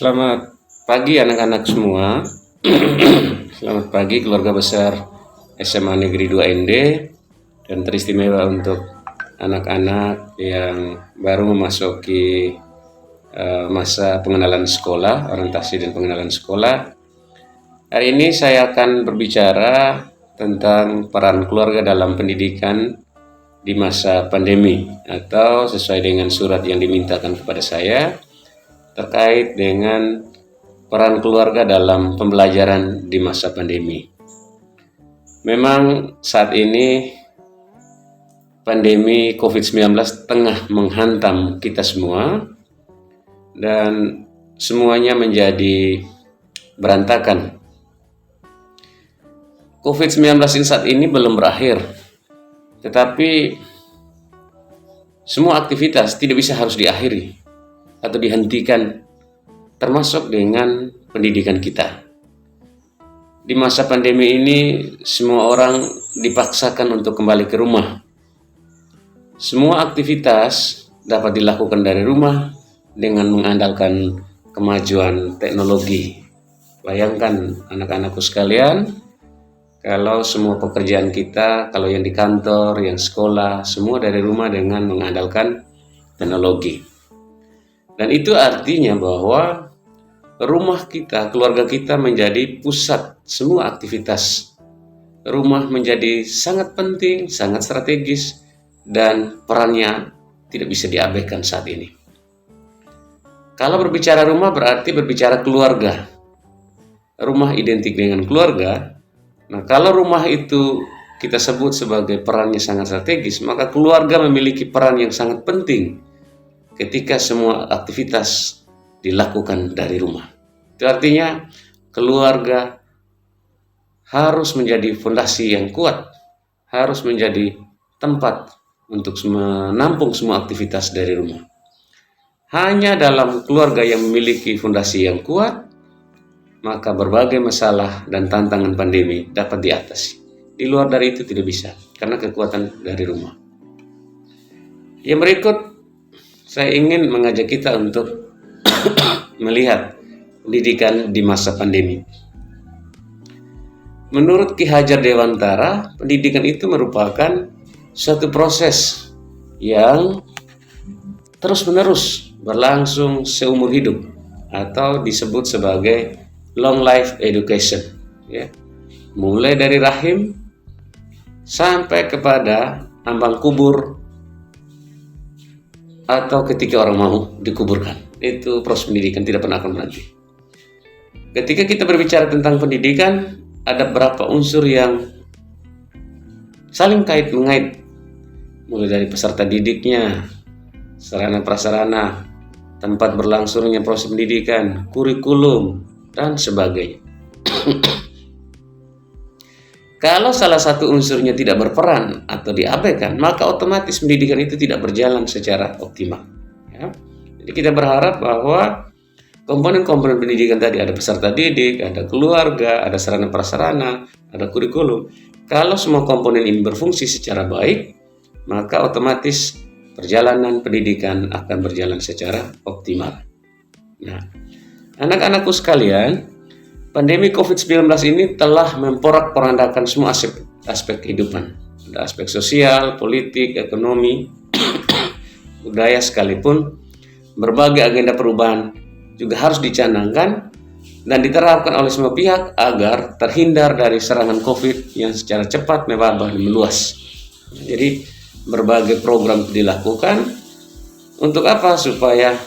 Selamat pagi anak-anak semua. Selamat pagi keluarga besar SMA Negeri 2 ND, dan teristimewa untuk anak-anak yang baru memasuki masa pengenalan sekolah, orientasi dan pengenalan sekolah. Hari ini saya akan berbicara tentang peran keluarga dalam pendidikan di masa pandemi, atau sesuai dengan surat yang dimintakan kepada saya terkait dengan peran keluarga dalam pembelajaran di masa pandemi. Memang saat ini pandemi COVID-19 tengah menghantam kita semua dan semuanya menjadi berantakan. COVID-19 saat ini belum berakhir, tetapi semua aktivitas tidak bisa harus diakhiri atau dihentikan, termasuk dengan pendidikan kita. Di masa pandemi ini, semua orang dipaksakan untuk kembali ke rumah. Semua aktivitas dapat dilakukan dari rumah dengan mengandalkan kemajuan teknologi. Bayangkan anak-anakku sekalian, kalau semua pekerjaan kita, kalau yang di kantor, yang sekolah, semua dari rumah dengan mengandalkan teknologi. Dan itu artinya bahwa rumah kita, keluarga kita menjadi pusat semua aktivitas. Rumah menjadi sangat penting, sangat strategis, dan perannya tidak bisa diabaikan saat ini. Kalau berbicara rumah berarti berbicara keluarga. Rumah identik dengan keluarga. Nah, kalau rumah itu kita sebut sebagai perannya sangat strategis, maka keluarga memiliki peran yang sangat penting ketika semua aktivitas dilakukan dari rumah. Itu artinya keluarga harus menjadi fondasi yang kuat, harus menjadi tempat untuk menampung semua aktivitas dari rumah. Hanya dalam keluarga yang memiliki fondasi yang kuat, maka berbagai masalah dan tantangan pandemi dapat diatasi. Di luar dari itu tidak bisa, karena kekuatan dari rumah. Yang berikut, saya ingin mengajak kita untuk melihat pendidikan di masa pandemi. Menurut Ki Hajar Dewantara, pendidikan itu merupakan suatu proses yang terus-menerus berlangsung seumur hidup, atau disebut sebagai long life education, ya. Mulai dari rahim sampai kepada ambang kubur, atau ketika orang mau dikuburkan. Itu proses pendidikan, tidak pernah akan berhenti. Ketika kita berbicara tentang pendidikan, ada beberapa unsur yang saling kait-mengait, mulai dari peserta didiknya, sarana prasarana, tempat berlangsungnya proses pendidikan, kurikulum, dan sebagainya. Kalau salah satu unsurnya tidak berperan atau diabaikan, maka otomatis pendidikan itu tidak berjalan secara optimal. Ya. Jadi kita berharap bahwa komponen-komponen pendidikan tadi, ada peserta didik, ada keluarga, ada sarana prasarana, ada kurikulum. Kalau semua komponen ini berfungsi secara baik, maka otomatis perjalanan pendidikan akan berjalan secara optimal. Nah, anak-anakku sekalian, pandemi COVID-19 ini telah memporak-porandakan semua aspek kehidupan. Ada aspek sosial, politik, ekonomi, budaya sekalipun. Berbagai agenda perubahan juga harus dicanangkan dan diterapkan oleh semua pihak agar terhindar dari serangan COVID yang secara cepat mewabah dan meluas. Jadi berbagai program dilakukan untuk apa? Supaya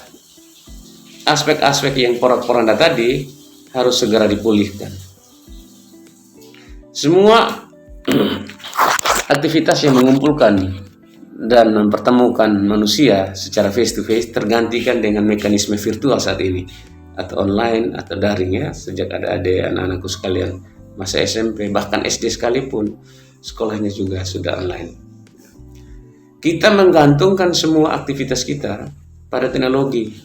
aspek-aspek yang porak-poranda tadi harus segera dipulihkan. Semua aktivitas yang mengumpulkan dan mempertemukan manusia secara face to face tergantikan dengan mekanisme virtual saat ini, atau online atau daring, ya. Sejak ada anak-anakku sekalian masa SMP, bahkan SD sekalipun, sekolahnya juga sudah online. Kita menggantungkan semua aktivitas kita pada teknologi.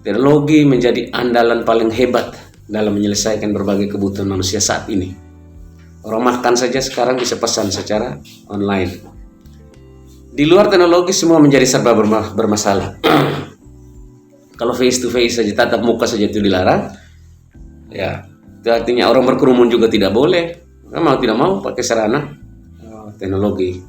Teknologi menjadi andalan paling hebat dalam menyelesaikan berbagai kebutuhan manusia saat ini. Orang makan saja sekarang bisa pesan secara online. Di luar teknologi semua menjadi serba bermasalah. Kalau face to face saja, tatap muka saja itu dilarang, ya itu artinya orang berkerumun juga tidak boleh. Mau tidak mau pakai sarana teknologi.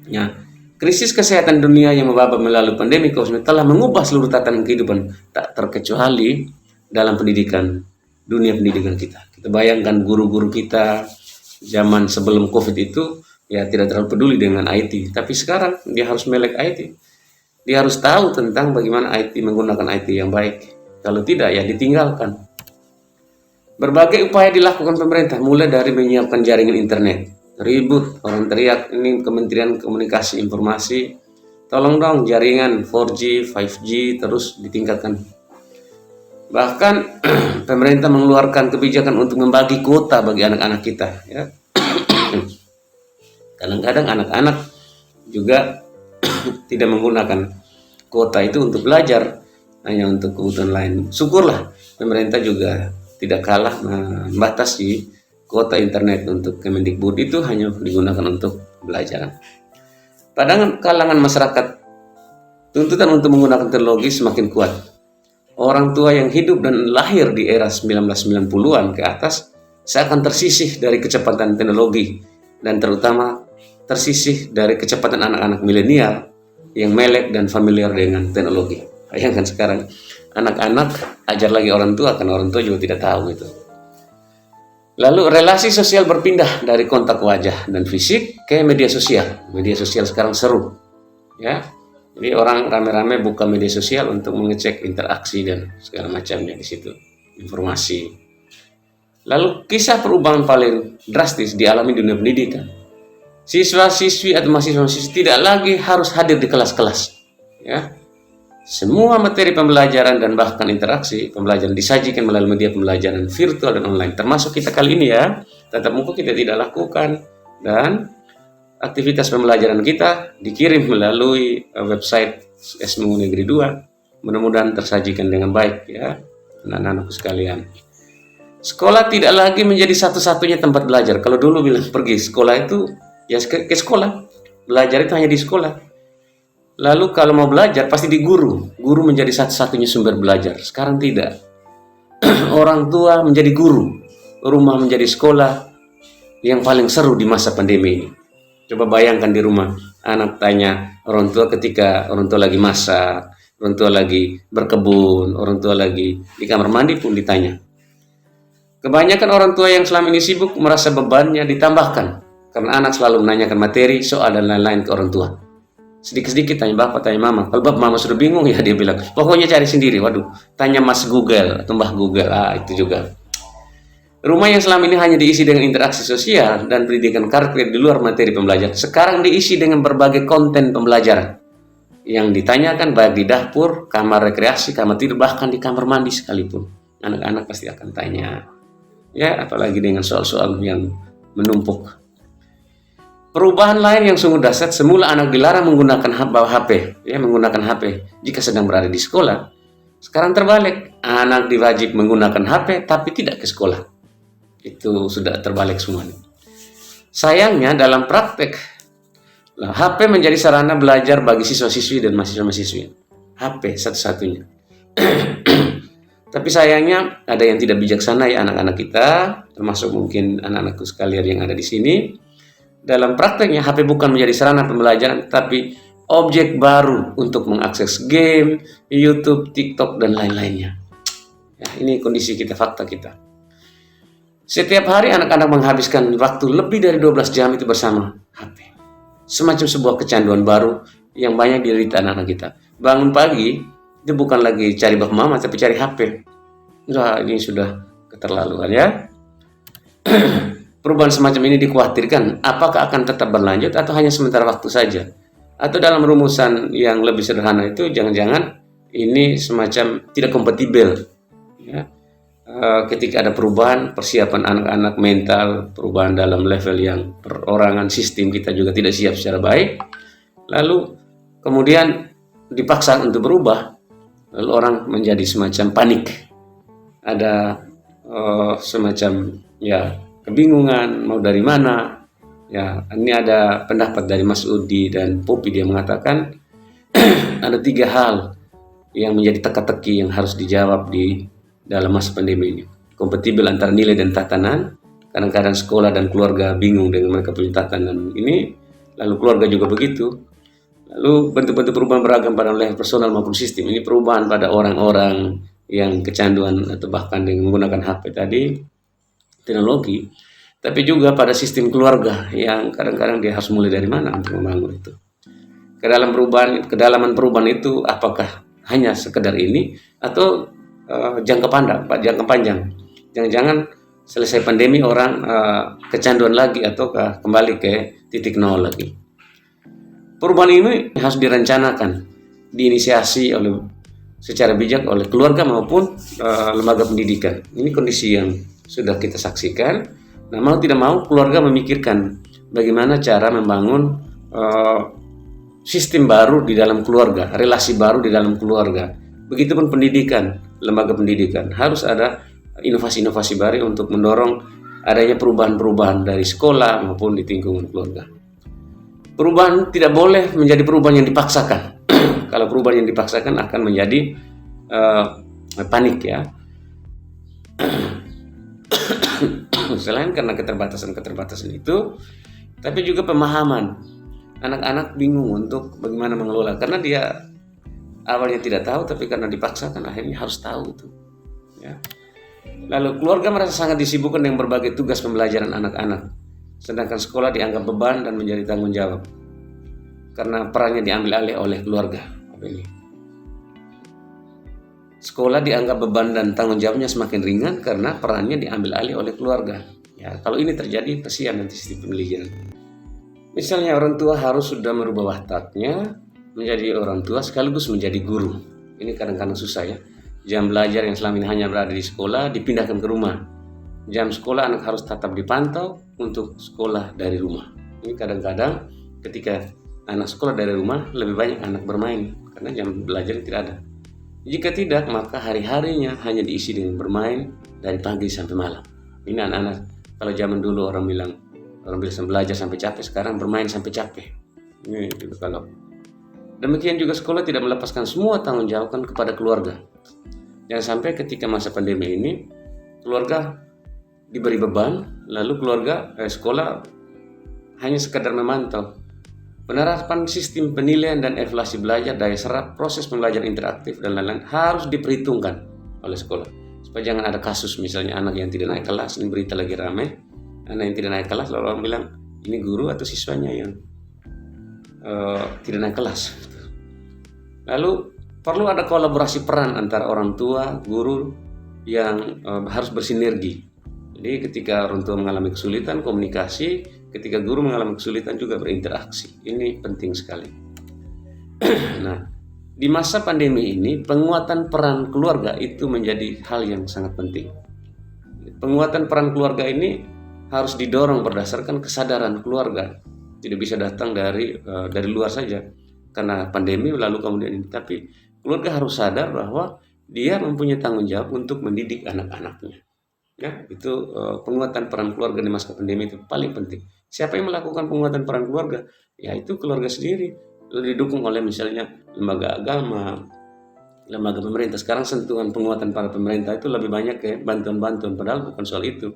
Ya, krisis kesehatan dunia yang mewabah melalui pandemi COVID-19 telah mengubah seluruh tatanan kehidupan, tak terkecuali dalam pendidikan, dunia pendidikan kita. Kita bayangkan guru-guru kita zaman sebelum COVID itu ya tidak terlalu peduli dengan IT, tapi sekarang dia harus melek IT. Dia harus tahu tentang bagaimana IT, menggunakan IT yang baik. Kalau tidak ya ditinggalkan. Berbagai upaya dilakukan pemerintah, mulai dari menyiapkan jaringan internet. Ribut, orang teriak, ini Kementerian Komunikasi Informasi, tolong dong jaringan 4G, 5G terus ditingkatkan. Bahkan pemerintah mengeluarkan kebijakan untuk membagi kuota bagi anak-anak kita. Ya. Kadang-kadang anak-anak juga tidak menggunakan kuota itu untuk belajar, hanya untuk kebutuhan lain. Syukurlah pemerintah juga tidak kalah membatasi kuota internet untuk Kemendikbud itu hanya digunakan untuk belajar. Pada kalangan masyarakat, tuntutan untuk menggunakan teknologi semakin kuat. Orang tua yang hidup dan lahir di era 1990-an ke atas seakan tersisih dari kecepatan teknologi, dan terutama tersisih dari kecepatan anak-anak milenial yang melek dan familiar dengan teknologi. Bayangkan sekarang anak-anak ajar lagi orang tua, karena orang tua juga tidak tahu itu. Lalu relasi sosial berpindah dari kontak wajah dan fisik ke media sosial. Media sosial sekarang seru, ya. Jadi orang rame-rame buka media sosial untuk mengecek interaksi dan segala macamnya di situ, informasi. Lalu kisah perubahan paling drastis dialami dunia pendidikan. Siswa-siswi atau mahasiswa-mahasiswi tidak lagi harus hadir di kelas-kelas, ya. Semua materi pembelajaran dan bahkan interaksi pembelajaran disajikan melalui media pembelajaran virtual dan online. Termasuk kita kali ini ya, tatap muka kita tidak lakukan, dan aktivitas pembelajaran kita dikirim melalui website SMU Negeri 2. Mudah-mudahan tersajikan dengan baik ya, anak-anakku sekalian. Sekolah tidak lagi menjadi satu-satunya tempat belajar. Kalau dulu bilang pergi sekolah itu ya ke sekolah, belajar itu hanya di sekolah. Lalu kalau mau belajar pasti di guru. Guru menjadi satu-satunya sumber belajar. Sekarang tidak. Orang tua menjadi guru. Rumah menjadi sekolah yang paling seru di masa pandemi ini. Coba bayangkan di rumah. Anak tanya orang tua ketika orang tua lagi masak, orang tua lagi berkebun, orang tua lagi di kamar mandi pun ditanya. Kebanyakan orang tua yang selama ini sibuk merasa bebannya ditambahkan. Karena anak selalu menanyakan materi, soal dan lain-lain ke orang tua. Sedikit-sedikit tanya bapak, tanya mama. Kalau bapak mama sudah bingung ya dia bilang, pokoknya cari sendiri. Waduh, tanya mas Google atau mbah Google. Itu juga. Rumah yang selama ini hanya diisi dengan interaksi sosial dan pendidikan karakter di luar materi pembelajaran, sekarang diisi dengan berbagai konten pembelajaran yang ditanyakan baik di dapur, kamar rekreasi, kamar tidur, bahkan di kamar mandi sekalipun. Anak-anak pasti akan tanya. Ya, apalagi dengan soal-soal yang menumpuk. Perubahan lain yang sungguh dahsyat, semula anak dilarang menggunakan HP, ya, menggunakan HP jika sedang berada di sekolah. Sekarang terbalik, anak diwajib menggunakan HP tapi tidak ke sekolah. Itu sudah terbalik semuanya. Sayangnya dalam praktek, HP menjadi sarana belajar bagi siswa-siswi dan mahasiswa-mahasiswi. HP satu-satunya. Tapi sayangnya ada yang tidak bijaksana ya anak-anak kita, termasuk mungkin anak-anakku sekalian yang ada di sini. Dalam prakteknya, HP bukan menjadi sarana pembelajaran, tapi objek baru untuk mengakses game, YouTube, TikTok, dan lain-lainnya. Ya, ini kondisi kita, fakta kita. Setiap hari anak-anak menghabiskan waktu lebih dari 12 jam itu bersama HP. Semacam sebuah kecanduan baru yang banyak diderita anak-anak kita. Bangun pagi, itu bukan lagi cari bapak mama, tapi cari HP. Nah, ini sudah keterlaluan ya. Perubahan semacam ini dikhawatirkan apakah akan tetap berlanjut atau hanya sementara waktu saja. Atau dalam rumusan yang lebih sederhana itu jangan-jangan ini semacam tidak kompatibel. Ya. Ketika ada perubahan, persiapan anak-anak mental, perubahan dalam level yang perorangan, sistem kita juga tidak siap secara baik. Lalu kemudian dipaksa untuk berubah, lalu orang menjadi semacam panik. Ada semacam ya kebingungan mau dari mana. Ya, ini ada pendapat dari Mas Udi dan Popi, dia mengatakan ada 3 hal yang menjadi teka-teki yang harus dijawab di dalam masa pandemi ini. Kompatibel antara nilai dan tatanan. Kadang-kadang sekolah dan keluarga bingung dengan mereka punya tatanan ini, lalu keluarga juga begitu. Lalu bentuk-bentuk perubahan beragam pada level personal maupun sistem. Ini perubahan pada orang-orang yang kecanduan atau bahkan dengan menggunakan HP tadi, teknologi, tapi juga pada sistem keluarga yang kadang-kadang dia harus mulai dari mana untuk membangun itu. Kedalaman perubahan itu apakah hanya sekedar ini atau jangka panjang? Jangan-jangan selesai pandemi orang kecanduan lagi atau kembali ke titik nol lagi. Perubahan ini harus direncanakan, diinisiasi secara bijak oleh keluarga maupun lembaga pendidikan. Ini kondisi yang sudah kita saksikan. Nah, mau tidak mau keluarga memikirkan bagaimana cara membangun sistem baru di dalam keluarga, relasi baru di dalam keluarga. Begitupun pendidikan, lembaga pendidikan harus ada inovasi-inovasi baru untuk mendorong adanya perubahan-perubahan dari sekolah maupun di lingkungan keluarga. Perubahan tidak boleh menjadi perubahan yang dipaksakan. Kalau perubahan yang dipaksakan akan menjadi panik ya. Selain karena keterbatasan itu, tapi juga pemahaman. Anak-anak bingung untuk bagaimana mengelola karena dia awalnya tidak tahu, tapi karena dipaksakan akhirnya harus tahu itu. Ya. Lalu keluarga merasa sangat disibukkan dengan berbagai tugas pembelajaran anak-anak, sedangkan sekolah dianggap beban dan menjadi tanggung jawab karena perannya diambil alih oleh keluarga. Sekolah dianggap beban dan tanggung jawabnya semakin ringan karena perannya diambil alih oleh keluarga. Ya, kalau ini terjadi, kasihan nanti sistem pendidikan. Misalnya orang tua harus sudah merubah wataknya menjadi orang tua sekaligus menjadi guru. Ini kadang-kadang susah ya. Jam belajar yang selama ini hanya berada di sekolah dipindahkan ke rumah. Jam sekolah anak harus tetap dipantau untuk sekolah dari rumah. Ini kadang-kadang ketika anak sekolah dari rumah lebih banyak anak bermain karena jam belajar tidak ada. Jika tidak, maka hari-harinya hanya diisi dengan bermain dari pagi sampai malam. Ini anak-anak, kalau zaman dulu orang bisa belajar sampai capek, sekarang bermain sampai capek. Ini juga kalau demikian juga sekolah tidak melepaskan semua tanggung jawab kepada keluarga. Jangan sampai ketika masa pandemi ini keluarga diberi beban, lalu sekolah hanya sekadar memantau. Penerapan sistem penilaian dan evaluasi belajar, daya serap, proses pembelajaran interaktif dan lain-lain harus diperhitungkan oleh sekolah. Supaya jangan ada kasus misalnya anak yang tidak naik kelas, ini berita lagi ramai, anak yang tidak naik kelas lalu orang bilang ini guru atau siswanya yang tidak naik kelas. Lalu perlu ada kolaborasi peran antara orang tua, guru yang harus bersinergi. Jadi ketika orang tua mengalami kesulitan komunikasi, ketika guru mengalami kesulitan juga berinteraksi. Ini penting sekali. Nah, di masa pandemi ini penguatan peran keluarga itu menjadi hal yang sangat penting. Penguatan peran keluarga ini harus didorong berdasarkan kesadaran keluarga. Tidak bisa datang dari luar saja karena pandemi lalu kemudian ini. Tapi keluarga harus sadar bahwa dia mempunyai tanggung jawab untuk mendidik anak-anaknya. Ya, itu penguatan peran keluarga di masa pandemi itu paling penting. Siapa yang melakukan penguatan peran keluarga? Ya itu keluarga sendiri. Lalu didukung oleh misalnya lembaga agama, lembaga pemerintah. Sekarang sentuhan penguatan para pemerintah itu lebih banyak ke bantuan-bantuan, padahal bukan soal itu.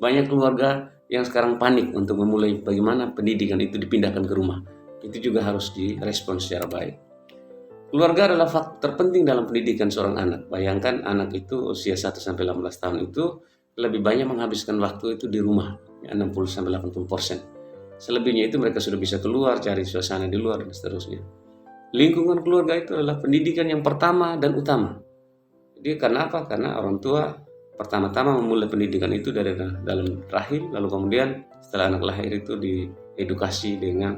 Banyak keluarga yang sekarang panik untuk memulai bagaimana pendidikan itu dipindahkan ke rumah. Itu juga harus direspon secara baik. Keluarga adalah faktor penting dalam pendidikan seorang anak. Bayangkan anak itu usia 1-18 tahun itu lebih banyak menghabiskan waktu itu di rumah, 60-80%. Selebihnya itu mereka sudah bisa keluar, cari suasana di luar dan seterusnya. Lingkungan keluarga itu adalah pendidikan yang pertama dan utama. Jadi karena apa? Karena orang tua pertama-tama memulai pendidikan itu dari dalam rahim, lalu kemudian setelah anak lahir itu diedukasi dengan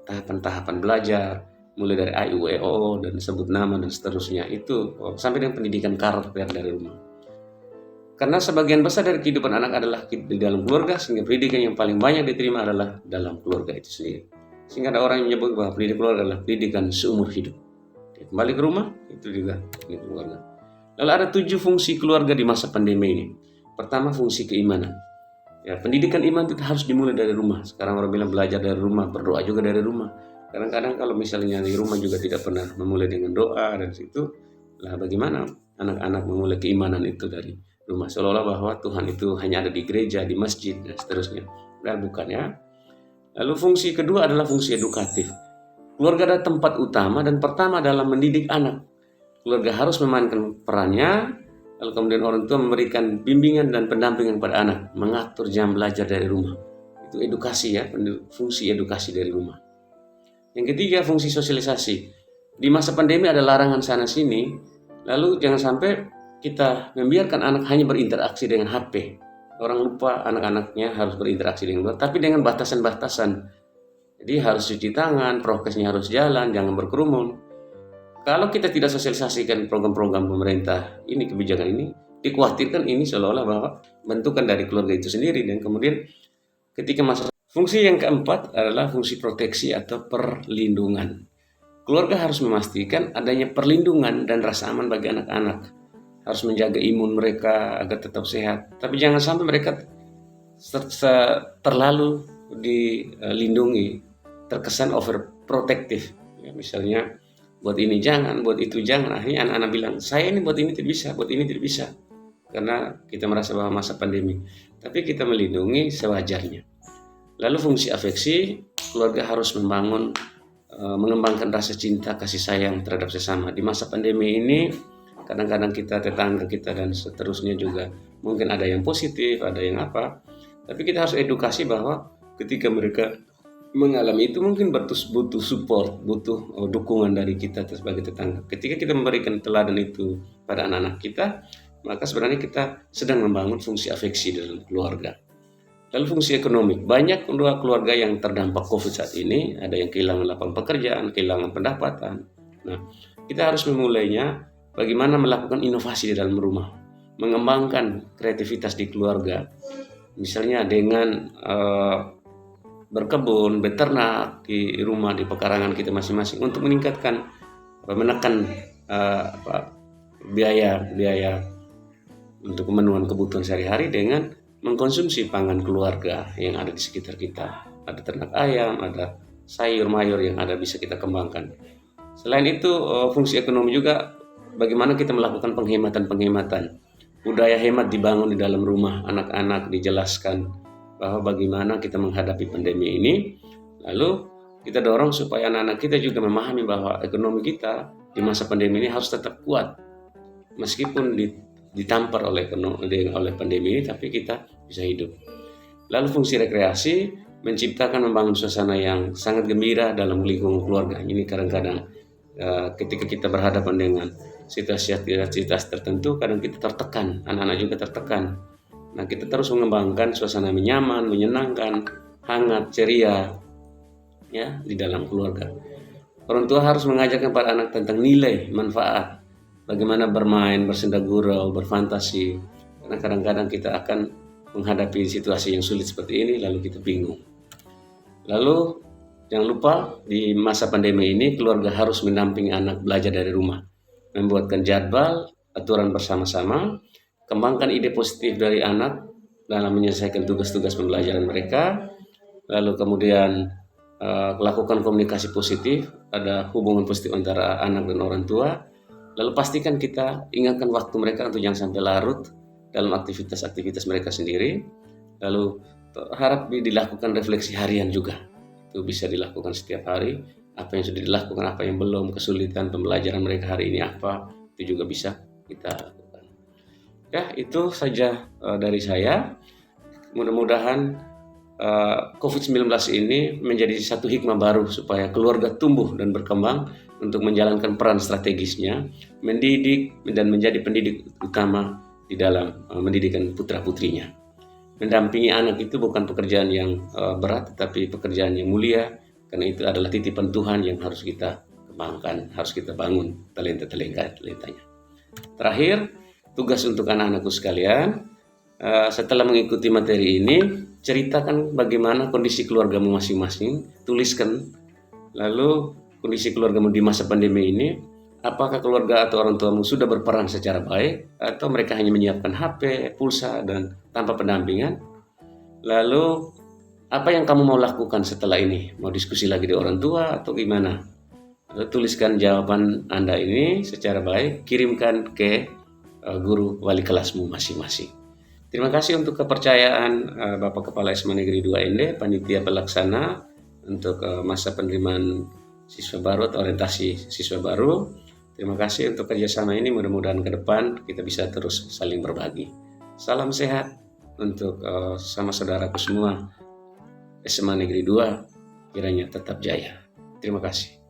tahapan-tahapan belajar, mulai dari A, I, U, E, O, dan sebut nama dan seterusnya itu sampai dengan pendidikan karakter dari rumah. Karena sebagian besar dari kehidupan anak adalah di dalam keluarga, sehingga pendidikan yang paling banyak diterima adalah dalam keluarga itu sendiri. Sehingga ada orang yang menyebut bahwa pendidikan keluarga adalah pendidikan seumur hidup. Dia kembali ke rumah, itu juga pendidikan keluarga. Lalu ada 7 fungsi keluarga di masa pandemi ini. Pertama, fungsi keimanan. Ya, pendidikan iman itu harus dimulai dari rumah. Sekarang orang bilang belajar dari rumah, berdoa juga dari rumah. Kadang-kadang kalau misalnya di rumah juga tidak pernah memulai dengan doa dan situ, lah bagaimana anak-anak memulai keimanan itu dari rumah, seolah-olah bahwa Tuhan itu hanya ada di gereja, di masjid dan seterusnya. Dan bukan ya. Lalu fungsi kedua adalah fungsi edukatif. Keluarga adalah tempat utama dan pertama dalam mendidik anak. Keluarga harus memainkan perannya, lalu kemudian orang tua memberikan bimbingan dan pendampingan pada anak, mengatur jam belajar dari rumah. Itu edukasi ya, fungsi edukasi dari rumah. Yang ketiga, fungsi sosialisasi. Di masa pandemi ada larangan sana sini, lalu jangan sampai kita membiarkan anak hanya berinteraksi dengan HP. Orang lupa anak-anaknya harus berinteraksi dengan luar, tapi dengan batasan-batasan. Jadi harus cuci tangan, prokesnya harus jalan, jangan berkerumun. Kalau kita tidak sosialisasikan program-program pemerintah ini, kebijakan ini, dikhawatirkan ini seolah-olah bahwa bentukan dari keluarga itu sendiri. Dan kemudian ketika masa fungsi yang keempat adalah fungsi proteksi atau perlindungan. Keluarga harus memastikan adanya perlindungan dan rasa aman bagi anak-anak. Harus menjaga imun mereka agar tetap sehat. Tapi jangan sampai mereka terlalu dilindungi, terkesan overprotective. Ya, misalnya buat ini jangan, buat itu jangan. Akhirnya anak-anak bilang, saya ini buat ini tidak bisa, buat ini tidak bisa. Karena kita merasa bahwa masa pandemi. Tapi kita melindungi sewajarnya. Lalu fungsi afeksi, keluarga harus mengembangkan rasa cinta, kasih sayang terhadap sesama. Di masa pandemi ini, kadang-kadang kita, tetangga kita, dan seterusnya juga mungkin ada yang positif, ada yang apa. Tapi kita harus edukasi bahwa ketika mereka mengalami itu mungkin butuh support, butuh dukungan dari kita sebagai tetangga. Ketika kita memberikan teladan itu pada anak-anak kita, maka sebenarnya kita sedang membangun fungsi afeksi dalam keluarga. Lalu fungsi ekonomi, banyak keluarga yang terdampak COVID saat ini, ada yang kehilangan lapangan pekerjaan, kehilangan pendapatan. Nah, kita harus memulainya bagaimana melakukan inovasi di dalam rumah, mengembangkan kreativitas di keluarga, misalnya dengan berkebun, beternak di rumah, di pekarangan kita masing-masing untuk meningkatkan, menekan biaya untuk pemenuhan kebutuhan sehari-hari dengan mengkonsumsi pangan keluarga yang ada di sekitar kita. Ada ternak ayam, ada sayur mayur yang ada bisa kita kembangkan. Selain itu, fungsi ekonomi juga bagaimana kita melakukan penghematan. Budaya hemat dibangun di dalam rumah, anak-anak dijelaskan bahwa bagaimana kita menghadapi pandemi ini. Lalu kita dorong supaya anak-anak kita juga memahami bahwa ekonomi kita di masa pandemi ini harus tetap kuat. Meskipun ditampar oleh pandemi ini, tapi kita bisa hidup. Lalu fungsi rekreasi, menciptakan, membangun suasana yang sangat gembira dalam lingkungan keluarga. Ini kadang-kadang ketika kita berhadapan dengan situasi tertentu, kadang kita tertekan, anak-anak juga tertekan. Nah, kita terus mengembangkan suasana nyaman, menyenangkan, hangat, ceria ya di dalam keluarga. Orang tua harus mengajarkan para anak tentang nilai, manfaat, bagaimana bermain, bersenda gurau, berfantasi. Karena kadang-kadang kita akan menghadapi situasi yang sulit seperti ini, lalu kita bingung. Lalu jangan lupa di masa pandemi ini keluarga harus mendampingi anak belajar dari rumah, membuatkan jadwal, aturan bersama-sama, kembangkan ide positif dari anak dalam menyelesaikan tugas-tugas pembelajaran mereka, lalu kemudian lakukan komunikasi positif, ada hubungan positif antara anak dan orang tua, lalu pastikan kita ingatkan waktu mereka untuk jangan sampai larut dalam aktivitas-aktivitas mereka sendiri, lalu harap dilakukan refleksi harian juga, itu bisa dilakukan setiap hari, apa yang sudah dilakukan, apa yang belum, kesulitan pembelajaran mereka hari ini apa, itu juga bisa kita lakukan. Ya, itu saja dari saya. Mudah-mudahan COVID-19 ini menjadi satu hikmah baru supaya keluarga tumbuh dan berkembang untuk menjalankan peran strategisnya, mendidik dan menjadi pendidik utama di dalam mendidikan putra-putrinya. Mendampingi anak itu bukan pekerjaan yang berat, tetapi pekerjaan yang mulia, karena itu adalah titipan Tuhan yang harus kita kembangkan, harus kita bangun talenta-talentanya. Terakhir, tugas untuk anak-anakku sekalian, setelah mengikuti materi ini, ceritakan bagaimana kondisi keluargamu masing-masing, tuliskan, lalu kondisi keluargamu di masa pandemi ini, apakah keluarga atau orang tuamu sudah berperan secara baik, atau mereka hanya menyiapkan HP, pulsa, dan tanpa pendampingan, lalu Apa yang kamu mau lakukan setelah ini? Mau diskusi lagi di orang tua atau gimana? Tuliskan jawaban Anda ini secara baik, kirimkan ke guru wali kelasmu masing-masing. Terima kasih untuk kepercayaan Bapak Kepala SMA Negeri 2 ND, Panitia Pelaksana untuk masa penerimaan siswa baru atau orientasi siswa baru. Terima kasih untuk kerjasama ini, mudah-mudahan ke depan kita bisa terus saling berbagi. Salam sehat untuk sama saudaraku semua SMA Negeri 2, kiranya tetap jaya. Terima kasih.